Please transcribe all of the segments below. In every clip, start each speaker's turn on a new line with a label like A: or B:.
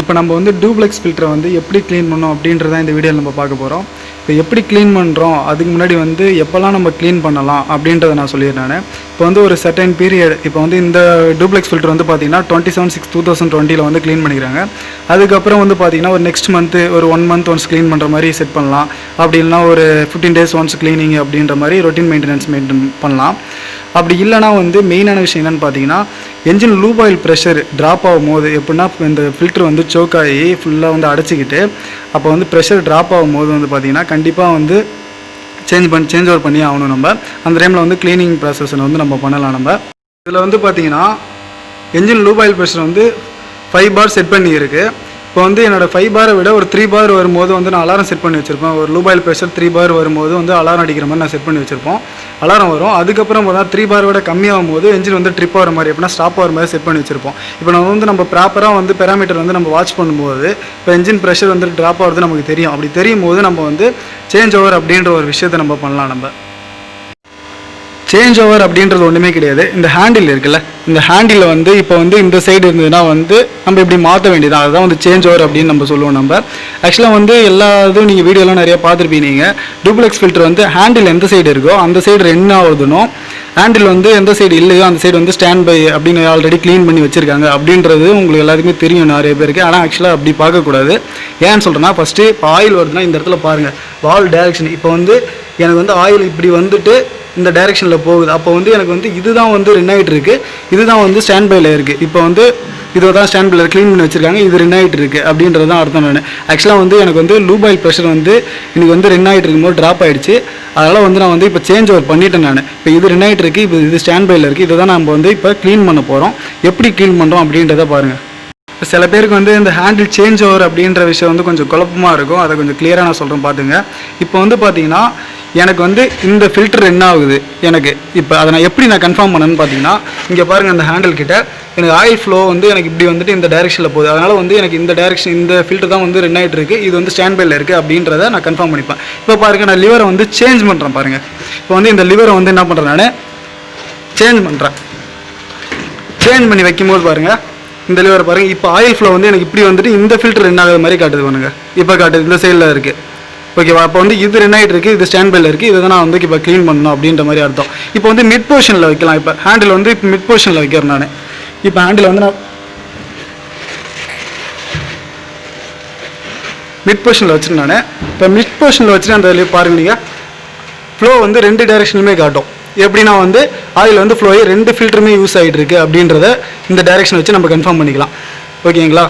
A: இப்போ நம்ம வந்து டூப்ளெக்ஸ் ஃபில்டரை வந்து எப்படி க்ளீன் பண்ணோம் அப்படின்றத இந்த வீடியோவில் நம்ம பார்க்க போகிறோம். இப்போ எப்படி க்ளீன் பண்ணுறோம், அதுக்கு முன்னாடி வந்து எப்போல்லாம் நம்ம க்ளீன் பண்ணலாம் அப்படின்றத நான் சொல்லிடுறேன். இப்போ வந்து ஒரு சர்டன் பீரியட், இப்போ வந்து இந்த டூப்ளெக்ஸ் ஃபில்டர் வந்து பார்த்தீங்கன்னா 27/6/2020 வந்து க்ளீன் பண்ணிக்கிறாங்க. அதுக்கப்புறம் வந்து பார்த்தீங்கன்னா ஒரு நெக்ஸ்ட் மந்த்து ஒரு 1 month ஒன்ஸ் க்ளீன் பண்ணுற மாதிரி செட் பண்ணலாம். அப்படி இல்லைனா ஒரு 15 days ஒன்ஸ் க்ளீனிங் அப்படின்ற மாதிரி ரொட்டீன் மெயின்டெனன்ஸ் பண்ணலாம். அப்படி இல்லைனா வந்து மெயினான விஷயம் என்னென்னு பார்த்தீங்கன்னா, engine loop oil pressure drop ஆகும்போது எப்படின்னா இந்த ஃபில்டர் வந்து சோக் ஆகி ஃபுல்லாக வந்து அடைச்சிக்கிட்டு அப்போ வந்து ப்ரெஷர் ட்ராப் ஆகும்போது வந்து பார்த்திங்கன்னா கண்டிப்பாக வந்து சேஞ்ச் ஓவர் பண்ணி ஆகணும். நம்ம அந்த டைமில் வந்து க்ளீனிங் ப்ராசஸை வந்து நம்ம பண்ணலாம். நம்ம இதில் வந்து பார்த்திங்கன்னா என்ஜின் லூப் ஆயில் ப்ரெஷர் வந்து 5 bar செட் பண்ணி இருக்குது. இப்போ வந்து என்னோடய 5 bar விட ஒரு 3 bar வரும்போது வந்து நான் அலாரம் செட் பண்ணி வச்சுருப்பேன். ஒரு லூப் ஆயில் ப்ரெஷர் 3 bar வரும்போது வந்து அலாரம் அடிக்கிற மாதிரி நான் செட் பண்ணி வச்சுருப்போம். அலாரம் வரும். அதுக்கப்புறம் பார்த்தா 3 bar விட கம்மியாகும் போது என்ஜின் வந்து ட்ரிப் ஆகிற மாதிரி எப்படின்னா ஸ்டாப் ஆகிற மாதிரி செட் பண்ணி வச்சுருப்போம். இப்போ நம்ம ப்ராப்பராக வந்து பெராமீட்டர் வந்து நம்ம வாட்ச் பண்ணும்போது இப்போ என்ஜின் ப்ரெஷர் வந்து ட்ராப் ஆகிறது நமக்கு தெரியும். அப்படி தெரியும் போது நம்ம வந்து சேஞ்ச் ஓவர் அப்படின்ற ஒரு விஷயத்தை நம்ம பண்ணலாம். நம்ம சேஞ்ச் ஓவர் அப்படின்றது ஒன்றுமே கிடையாது. இந்த ஹேண்டில் இருக்குல்ல, இந்த ஹேண்டில் வந்து இப்போ வந்து இந்த சைடு இருந்ததுன்னா வந்து நம்ம இப்படி மாற்ற வேண்டியதான். அதுதான் வந்து சேஞ்ச் ஓவர் அப்படின்னு நம்ம சொல்லுவோம். நம்ம ஆக்சுவலாக வந்து எல்லா இதுவும் நீங்கள் வீடியோலாம் நிறையா பார்த்துருப்பீங்க. நீங்கள் டூப்ளெக்ஸ் ஃபில்டர் வந்து ஹேண்டில் எந்த சைடு இருக்கோ அந்த சைடு என்ன ஆகுதுனோ, ஹேண்டில் வந்து எந்த சைடு இல்லையோ அந்த சைடு வந்து ஸ்டாண்ட் பை அப்படின்னு ஆல்ரெடி க்ளீன் பண்ணி வச்சுருக்காங்க அப்படின்றது உங்களுக்கு எல்லாத்துக்குமே தெரியும் நிறைய பேருக்கு. ஆனால் ஆக்சுவலாக அப்படி பார்க்கக்கூடாது. ஏன்னு சொல்கிறேன்னா, ஃபஸ்ட்டு இப்போ ஆயில் வருதுன்னா இந்த இடத்துல பாருங்கள், வால் டைரக்ஷன். இப்போ வந்து எனக்கு வந்து ஆயில் இப்படி வந்துட்டு இந்த டைரெக்ஷனில் போகுது. அப்போ வந்து எனக்கு வந்து இதுதான் வந்து ரன் ஆகிட்டு இருக்குது, இதுதான் வந்து ஸ்டாண்ட் பையில் இருக்குது. இப்போ வந்து இதை தான் ஸ்டாண்ட் பையில் க்ளீன் பண்ணி வச்சுருக்காங்க, இது ரன் ஆகிட்டு இருக்குது அப்படின்றது தான் அர்த்தம். நான் ஆக்சுவலாக வந்து எனக்கு வந்து லூப் ஆயில் ப்ரெஷர் வந்து எனக்கு வந்து ரன் ஆகிட்டு இருக்கும்போது ட்ராப் ஆகிடுச்சு. அதனால் வந்து நான் வந்து இப்போ சேஞ்ச் ஓவர் பண்ணிட்டேன். நான் இப்போ இது ரன் ஆகிட்டு இருக்குது, இப்போ இது ஸ்டாண்ட் பையில் இருக்குது. இதை தான் நம்ம வந்து இப்போ க்ளீன் பண்ண போகிறோம். எப்படி க்ளீன் பண்ணுறோம் அப்படின்றத பாருங்கள். இப்போ சில பேருக்கு வந்து இந்த ஹேண்டில் சேஞ்ச் ஓவர் அப்படின்ற விஷயம் வந்து கொஞ்சம் குழப்பமாக இருக்கும். அதை கொஞ்சம் கிளியராக நான் சொல்கிறேன் பார்த்துங்க. இப்போ வந்து பார்த்தீங்கன்னா எனக்கு வந்து இந்த ஃபில்டர் என்ன ஆகுது எனக்கு இப்போ அதை நான் எப்படி கன்ஃபார்ம் பண்ணேன்னு பார்த்தீங்கன்னா, இங்கே பாருங்கள், அந்த ஹேண்டில் கிட்ட எனக்கு ஆயில் ஃப்ளோ வந்து எனக்கு இப்படி வந்துட்டு இந்த டைரெக்ஷனில் போகுது. அதனால் வந்து எனக்கு இந்த டைரெக்ஷன் இந்த ஃபில்டர் தான் வந்து ரன் ஆகிட்டு இருக்குது, இது வந்து ஸ்டாண்ட் பையில் இருக்குது அப்படின்றத நான் கன்ஃபார்ம் பண்ணிப்பேன். இப்போ பாருங்கள், நான் லிவரை வந்து சேஞ்ச் பண்ணுறேன். பாருங்கள், இப்போ வந்து இந்த லிவரை வந்து என்ன பண்ணுறேன், நான் சேஞ்ச் பண்ணுறேன். சேஞ்ச் பண்ணி வைக்கும்போது பாருங்கள், இந்த லிவரை பாருங்கள், இப்போ ஆயில் ஃப்ளோ வந்து எனக்கு இப்படி வந்துட்டு இந்த ஃபில்டர் ரன் ஆகுது மாதிரி காட்டுது. பாருங்க, இப்போ காட்டுது, இந்த சைடில் இருக்குது. ஓகேவா? அப்போ வந்து இது ரன் ஆகிட்டு இருக்குது, இது ஸ்டாண்ட் பையில் இருக்குது, இதை தான் நான் வந்து இப்போ க்ளீன் பண்ணணும் அப்படின்ற மாதிரி அர்த்தம். இப்போ வந்து மிட் பொசிஷனில் வைக்கலாம். இப்போ ஹேண்டில் வந்து இப்போ மிட் பொசிஷனில் வைக்கிறேன். நான் இப்போ ஹேண்டில் வந்து நான் மிட் பொசிஷனில் வச்சுருந்தேன். நான் இப்போ மிட் பொசிஷனில் வச்சுட்டு அந்த பாருங்கள், நீங்கள் ஃப்ளோ வந்து 2 டைரெக்ஷனுமே காட்டும். எப்படின்னா வந்து ஆயில் வந்து ஃப்ளோ ஆகி 2 ஃபில்டருமே யூஸ் ஆகிட்டு இருக்குது அப்படின்றத இந்த டைரெக்ஷன் வச்சு நம்ம கன்ஃபார்ம் பண்ணிக்கலாம். ஓகேங்களா?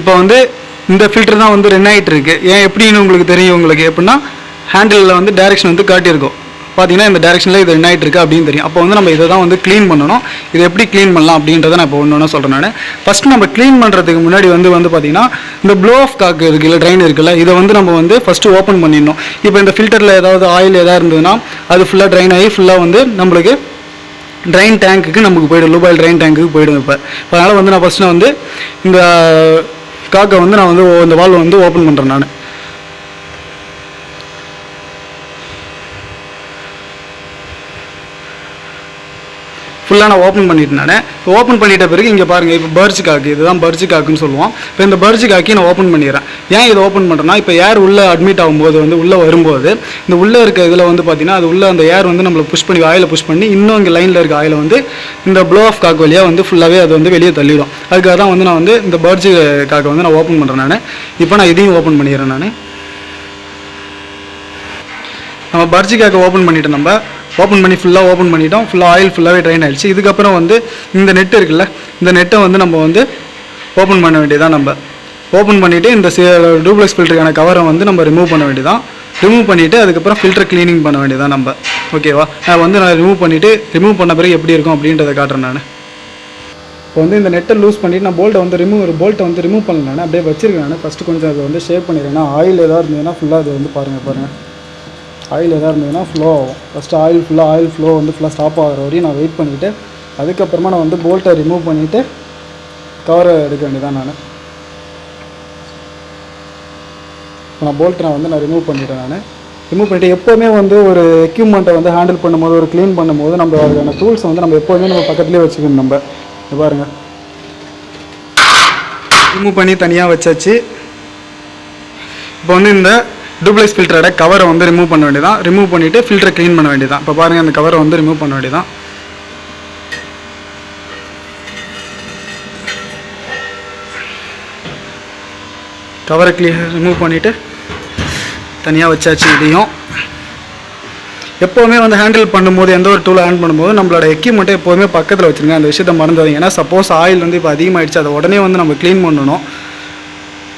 A: இப்போ வந்து இந்த ஃபில்டர் தான் வந்து ரன் ஆகிட்டு இருக்குது. ஏன் எப்படின்னு உங்களுக்கு தெரியும். உங்களுக்கு எப்படின்னா ஹேண்டிலில் வந்து டைரெக்ஷன் வந்து காட்டியிருக்கும். பார்த்தீங்கன்னா இந்த டைரெக்ஷனில் இது ரன் ஆகிட்டு இருக்குது அப்படின்னு தெரியும். அப்போ வந்து நம்ம இதை தான் வந்து க்ளீன் பண்ணணும். இதை எப்படி க்ளீன் பண்ணலாம் அப்படின்றத நான் இப்போ ஒன்று சொல்கிறேன். நான் ஃபஸ்ட்டு நம்ம க்ளீன் பண்ணுறதுக்கு முன்னாடி வந்து பார்த்தீங்கன்னா இந்த ப்ளோ ஆஃப் காக்கு இருக்குல்ல, ட்ரைன் இருக்குல்ல, இதை வந்து நம்ம வந்து ஃபஸ்ட்டு ஓப்பன் பண்ணிடணும். இப்போ இந்த ஃபில்டரில் ஏதாவது ஆயில் எதாவது இருந்ததுன்னா அது ஃபுல்லாக ட்ரைன் ஆகி ஃபுல்லாக வந்து நம்மளுக்கு ட்ரைன் டேங்க்குக்கு நமக்கு போய்டும், லூப் ஆயில் ட்ரைன் டேங்க்குக்கு போய்டும். இப்போ அதனால் வந்து நான் ஃபஸ்ட்டு வந்து இந்த காக்கை வந்து நான் வந்து இந்த வால்வை வந்து ஓப்பன் பண்ணுறேன். நான் ஃபுல்லாக நான் ஓப்பன் பண்ணிட்டேன். நான் ஓப்பன் பண்ணிட்ட பிறகு இங்கே பாருங்கள், இப்போ பர்ஜ் காக்கு, இதுதான் பர்ஜ் காக்குன்னு சொல்லுவோம். இப்போ இந்த பர்ஜ் காக்கி நான் ஓப்பன் பண்ணிடுறேன். ஏன் இதை ஓப்பன் பண்ணுறேன்னா, இப்போ ஏர் உள்ளே அட்மிட் ஆகும்போது வந்து உள்ளே வரும்போது இந்த உள்ளே இருக்க இதில் வந்து பார்த்தீங்கன்னா அது உள்ளே அந்த ஏர் வந்து நம்மளை புஷ் பண்ணி ஆயிலை புஷ் பண்ணி இன்னும் இங்கே லைனில் இருக்க ஆயிலை வந்து இந்த ப்ளோ ஆஃப் காக்கு வழியாக வந்து ஃபுல்லாகவே அது வந்து வெளியே தள்ளிடும். அதுக்காக தான் வந்து நான் வந்து இந்த பர்ஜ் காக்கை வந்து நான் ஓப்பன் பண்ணுறேன். நான் இப்போ நான் இதையும் ஓப்பன் பண்ணிடுறேன். நம்ம பர்ஜ் காக்கை ஓப்பன் பண்ணிவிட்டு நம்ம ஓப்பன் பண்ணி ஃபுல்லாக ஓப்பன் பண்ணிட்டோம். ஃபுல்லாக ஆயில் ஃபுல்லாகவே ட்ரைன் ஆகிடுச்சு. இதுக்கப்புறம் வந்து இந்த நெட் இருக்குல்ல, இந்த நெட்டை வந்து நம்ம வந்து ஓப்பன் பண்ண வேண்டியதான். நம்ம ஓப்பன் பண்ணிவிட்டு இந்த டூப்ளெக்ஸ் ஃபில்டருக்கான கவரை வந்து நம்ம ரிமூவ் பண்ண வேண்டியதான். ரிமூவ் பண்ணிவிட்டு அதுக்கப்புறம் ஃபில்டர் க்ளீனிங் பண்ண வேண்டியதான் நம்ம. ஓகேவா? நான் ரிமூவ் பண்ணிவிட்டு ரிமூவ் பண்ண பிறகு எப்படி இருக்கும் அப்படின்றத காட்டுறேன். நான் இப்போ வந்து இந்த நெட்டை லூஸ் பண்ணிவிட்டு நான் போல்ட்டை வந்து ரிமூவ் பண்ணல. நான் அப்படியே வச்சுருக்கேன். நான் ஃபஸ்ட்டு கொஞ்சம் அதை வந்து ஷேப் பண்ணிடுறேன். ஆயில் எதாவது இருந்ததுன்னா ஃபுல்லாக அது வந்து பாருங்கள், ஆயில் எதாவது இருந்ததுன்னா ஃப்ளோ ஆகும். ஃபஸ்ட்டு ஆயில் ஃப்ளோ வந்து ஃபுல்லாக ஸ்டாப் ஆகிற வரையும் நான் வெயிட் பண்ணிவிட்டு அதுக்கப்புறமா நான் வந்து போல்ட்டை ரிமூவ் பண்ணிவிட்டு கவரை எடுக்க வேண்டியதான். நான் போல்ட்டை நான் ரிமூவ் பண்ணிவிட்டேன். நான் ரிமூவ் பண்ணிவிட்டு எப்போவுமே வந்து ஒரு எக்யூப்மெண்ட்டை வந்து ஹேண்டில் பண்ணும்போது, ஒரு க்ளீன் பண்ணும்போது நம்ம அதுக்கான டூல்ஸை வந்து நம்ம எப்போவுமே நம்ம பக்கத்துலேயே வச்சுக்கணும். நம்ம பாருங்கள், ரிமூவ் பண்ணி தனியாக வச்சாச்சு. இப்போ வந்து இந்த டூப்ளெக்ஸ் ஃபில்டரோட கவரை வந்து ரிமூவ் பண்ண வேண்டியதான். ரிமூவ் பண்ணிவிட்டு ஃபில்டரை க்ளீன் பண்ண வேண்டியதான். இப்போ பாருங்கள், அந்த கவரை வந்து ரிமூவ் பண்ண வேண்டியதான். கவரை ரிமூவ் பண்ணிவிட்டு தனியாக வச்சாச்சு. இதையும் எப்போவுமே வந்து ஹேண்டில் பண்ணும்போது, எந்த ஒரு டூலை ஹேண்ட் பண்ணும்போது நம்மளோட எக்யூப்மெண்ட்டை எப்போவுமே பக்கத்தில் வச்சுருங்க. அந்த விஷயத்தை மறந்துடுங்க. ஏன்னா சப்போஸ் ஆயில் வந்து இப்போ அதிகமாகிடுச்சு, அதை உடனே வந்து நம்ம க்ளீன் பண்ணணும்.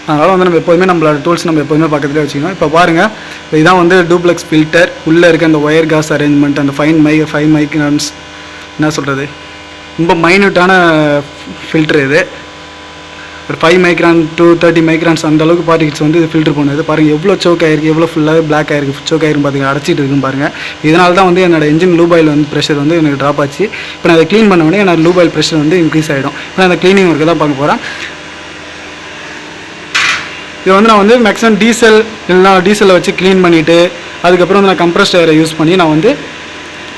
A: அதனால் வந்து நம்ம எப்போதுமே நம்மளோட டூல்ஸ் நம்ம எப்போதுமே பக்கத்துலேயே வச்சுக்கணும். இப்போ பாருங்கள், இதுதான் வந்து டூப்ளெக்ஸ் ஃபில்டர். உள்ளே இருக்க அந்த ஒயர் காஸ் அரேஞ்ச்மெண்ட், அந்த 5 மைக்ரான்ஸ், என்ன சொல்கிறது, ரொம்ப மைன்யூட்டான ஃபில்டர் இது. ஒரு 5 மைக்ரான் to 30 மைக்ரான்ஸ் அந்த அளவுக்கு பார்ட்டிகிள்ஸ் வந்து இது ஃபில்டர் பண்ணுது. பாருங்கள் எவ்வளோ சோக் ஆகிருக்கு, எவ்வளோ ஃபுல்லாகவே பிளாக் ஆகிருக்கு, சோக் ஆகிருக்கு பார்த்துங்க, அடைச்சிட்டு இருக்குன்னு பாருங்கள். இதனால தான் வந்து என்னோட இன்ஜின் லூப் ஆயில் வந்து ப்ரெஷர் வந்து எனக்கு ட்ராப் ஆச்சு. இப்போ நான் அதை க்ளீன் பண்ண உடனே என்னோட லூப் ஆயில் ப்ரெஷர் வந்து இன்க்ரீஸ் ஆகிடும். இப்போ நான் அந்த க்ளீனிங் ஒர்க்கு தான் பார்க்க போகிறேன். இது வந்து நான் வந்து மேக்ஸிமம் டீசல் இல்லைனா டீசலில் வச்சு க்ளீன் பண்ணிவிட்டு அதுக்கப்புறம் வந்து நான் கம்ப்ரஸ்ட் ஏரை யூஸ் பண்ணி நான் வந்து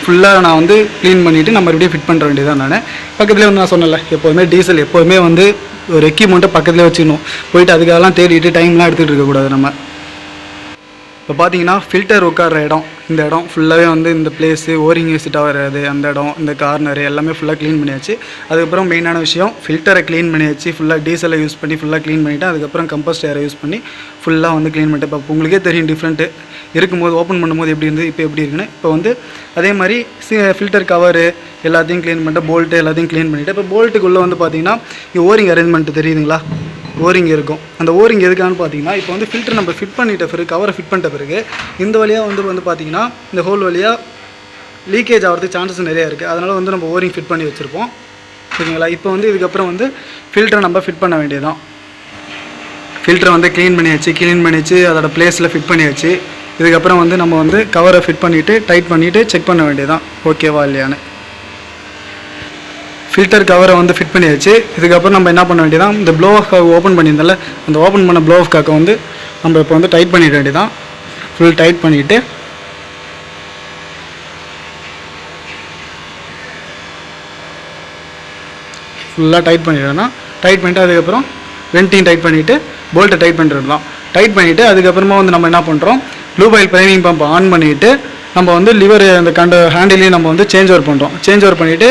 A: ஃபுல்லாக நான் வந்து க்ளீன் பண்ணிவிட்டு நம்ம மறுபடியும் ஃபிட் பண்ணுற வேண்டியதான். நான் பக்கத்துலேயே வந்து நான் சொன்னல, எப்போதுமே டீசல் எப்போதுமே வந்து ஒரு எக்யூப்மெண்ட்டை பக்கத்துலேயே வச்சுக்கணும். போயிட்டு அதுக்காகலாம் தேடிட்டு டைம்லாம் எடுத்துகிட்டு இருக்கக்கூடாது நம்ம. இப்போ பார்த்தீங்கன்னா ஃபில்டர் உட்கார்ற இடம், இந்த இடம் ஃபுல்லாகவே வந்து இந்த பிளேஸு ஓரிங் விசிட்டாக வராது, அந்த இடம், இந்த கார்னரு எல்லாமே ஃபுல்லாக க்ளீன் பண்ணியாச்சு. அதுக்கப்புறம் மெயினான விஷயம், ஃபில்டரை க்ளீன் பண்ணியாச்சு. ஃபுல்லாக டீசலை யூஸ் பண்ணி ஃபுல்லாக க்ளீன் பண்ணிவிட்டு அதுக்கப்புறம் கம்போஸ்ட் ஏரை யூஸ் பண்ணி ஃபுல்லாக வந்து க்ளீன் பண்ணிட்டு, இப்போ உங்களுக்கே தெரியும் டிஃப்ரெண்ட்டு இருக்கும்போது ஓப்பன் பண்ணும்போது எப்படி இருந்து இப்போ எப்படி இருக்குன்னு. இப்போ வந்து அதே மாதிரி ஃபில்டர் கவரு எல்லாத்தையும் க்ளீன் பண்ணிட்டு, போல்ட்டு எல்லாத்தையும் க்ளீன் பண்ணிவிட்டு, இப்போ போல்ட்டுக்குள்ளே வந்து பார்த்தீங்கன்னா இங்கே ஓரிங் அரேஞ்ச்மெண்ட்டு தெரியுதுங்களா, ஓரிங் இருக்கும். அந்த ஓரிங் எதுக்கான்னு பார்த்தீங்கன்னா, இப்போ வந்து ஃபில்டர் நம்ம ஃபிட் பண்ணிட்ட பிறகு, கவரை ஃபிட் பண்ணிட்ட பிறகு இந்த வழியாக வந்து பார்த்தீங்கன்னா இந்த ஹோல் வழியாக லீக்கேஜ் ஆகிறதுக்கு சான்சஸ் நிறையா இருக்குது. அதனால் வந்து நம்ம ஓரிங் ஃபிட் பண்ணி வச்சுருப்போம். சரிங்களா? இப்போ வந்து இதுக்கப்புறம் வந்து ஃபில்டரை நம்ம ஃபிட் பண்ண வேண்டியதான். ஃபில்டரை வந்து க்ளீன் பண்ணியாச்சு, அதோட பிளேஸில் ஃபிட் பண்ணியாச்சு. இதுக்கப்புறம் வந்து நம்ம வந்து கவரை ஃபிட் பண்ணிவிட்டு டைட் பண்ணிவிட்டு செக் பண்ண வேண்டியதான் ஓகேவா இல்லையான்னு. ஃபில்டர் கவரை வந்து ஃபிட் பண்ணியாச்சு. இதுக்கப்புறம் நம்ம என்ன பண்ண வேண்டியதான், இந்த ப்ளோ ஆஃப் காக் ஓப்பன் பண்ணியிருந்தால அந்த ஓப்பன் பண்ண ப்ளோ ஆஃப் காக்கை வந்து நம்ம இப்போ வந்து டைட் பண்ணிட வேண்டியதான். ஃபுல் டைட் பண்ணிவிட்டு ஃபுல்லாக டைட் பண்ணிடணும். டைட் பண்ணிவிட்டு அதுக்கப்புறம் வென்ட்டிங் டைட் பண்ணிவிட்டு போல்ட்டை டைட் பண்ணிடலாம். டைட் பண்ணிவிட்டு அதுக்கப்புறமா வந்து நம்ம என்ன பண்ணுறோம், loop oil priming pump on பண்ணிவிட்டு நம்ம வந்து லிவர் அந்த ஹேண்டிலையும் நம்ம வந்து சேஞ்ச் ஓவர் பண்ணுறோம். சேஞ்ச் ஓவர் பண்ணிவிட்டு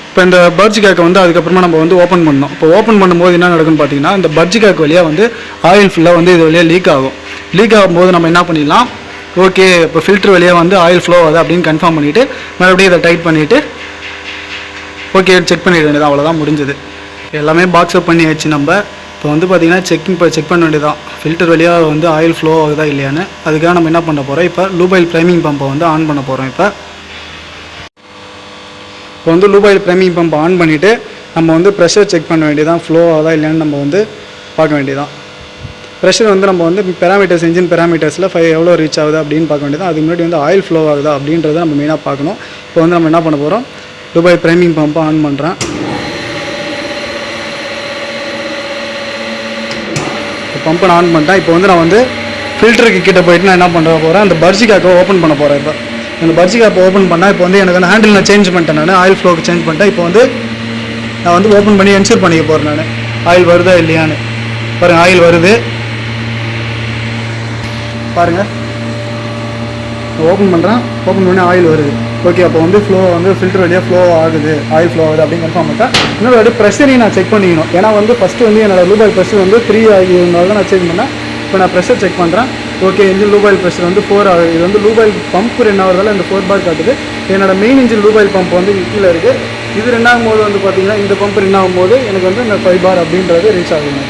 A: இப்போ இந்த பர்ஜி கேக்கை வந்து அதுக்கப்புறமா நம்ம வந்து ஓப்பன் பண்ணோம். இப்போ ஓப்பன் பண்ணும்போது என்ன நடக்குன்னு பார்த்தீங்கன்னா, இந்த பர்ஜி கேக் வழியாக வந்து ஆயில் ஃபுல்லாக வந்து இது வழியாக லீக் ஆகும். லீக் ஆகும்போது நம்ம என்ன பண்ணிடலாம், ஓகே இப்போ ஃபில்டர் வழியாக வந்து ஆயில் ஃப்ளோ ஆகுது அப்படின்னு கன்ஃபார்ம் பண்ணிவிட்டு மறுபடியும் இதை டைட் பண்ணிவிட்டு ஓகே செக் பண்ணிட வேண்டியது. அவ்வளோதான், முடிஞ்சது. எல்லாமே பாக்ஸ் அப் பண்ணியாச்சு. நம்ம இப்போ வந்து பார்த்திங்கன்னா செக் பண்ண வேண்டியதான், ஃபில்டர் வழியாக வந்து ஆயில் ஃப்ளோ ஆகுதா இல்லையான்னு. அதுக்காக நம்ம என்ன பண்ண போகிறோம், இப்போ லூப் ஆயில் ப்ரைமிங் பம்பை வந்து ஆன் பண்ண போகிறோம். இப்போ வந்து loop oil priming pump on பண்ணிவிட்டு நம்ம வந்து ப்ரெஷர் செக் பண்ண வேண்டியதான், ஃப்ளோ ஆகுதா இல்லையான்னு நம்ம வந்து பார்க்க வேண்டியதான். ப்ரெஷர் வந்து நம்ம வந்து பேராமீட்டர்ஸ், இன்ஜின் பேராமீட்டர்ஸில் எவ்வளோ ரீச் ஆகுது அப்படின்னு பார்க்க வேண்டியதான். அதுக்கு முன்னாடி வந்து ஆயில் ஃப்ளோ ஆகுதா அப்படின்றத நம்ம மெயினாக பார்க்கணும். இப்போ வந்து நம்ம என்ன பண்ண போகிறோம், loop oil priming Pamba on பண்ணுறேன். பம்பை ஆன் பண்ணிட்டேன். இப்போ வந்து நான் வந்து ஃபில்டருக்கு கிட்டே போயிட்டு நான் என்ன பண்ண போகிறேன், அந்த பர்ஜி கேக்கை ஓப்பன் பண்ண போகிறேன். இப்போ அந்த பர்ஜி கேப்பை ஓப்பன் பண்ணால் இப்போ வந்து எனக்கு அந்த ஹேண்டில் நான் சேஞ்ச் பண்ணிட்டேன், நான் ஆயில் ஃப்ளோக்கு சேஞ்ச் பண்ணிட்டேன். இப்போ வந்து நான் வந்து ஓப்பன் பண்ணி என்ஷூர் பண்ணிக்க போகிறேன், நான் ஆயில் வருதா இல்லையான்னு. பாருங்கள், ஆயில் வருது பாருங்கள். ஓப்பன் பண்ணுறேன், ஓப்பன் பண்ணி ஆயில் வருது. ஓகே, அப்போ வந்து ஃப்ளோ வந்து ஃபில்டர் வழியாக ஃப்ளோ ஆகுது, ஆயில் ஃப்ளோ ஆகுது அப்படின்னு கன்ஃபார்ம் பண்ணிட்டேன். இன்னொரு வாட்டி ப்ரெஷரையும் நான் செக் பண்ணிக்கணும். ஏன்னா வந்து ஃபஸ்ட்டு வந்து என்னோடய லூப் ஆயில் ப்ரெஷர் வந்து 3 ஆகியிருந்தால் தான் நான் செக் பண்ணேன். இப்போ நான் ப்ரெஷர் செக் பண்ணுறேன். Okay, engine loop oil pressure வந்து 4 ஆகுது. இது வந்து லூப் ஆயில் பம்ப் 2 ஆகிறதால இந்த 4 பார் காட்டுது. என்னோடய main engine loop oil pump வந்து கீழே இருக்குது. இது 2 ஆகும்போது வந்து பார்த்திங்கன்னா இந்த பம்ப் 2 ஆகும்போது எனக்கு வந்து இந்த 5 பார் அப்படின்றது ரீச் ஆகுது.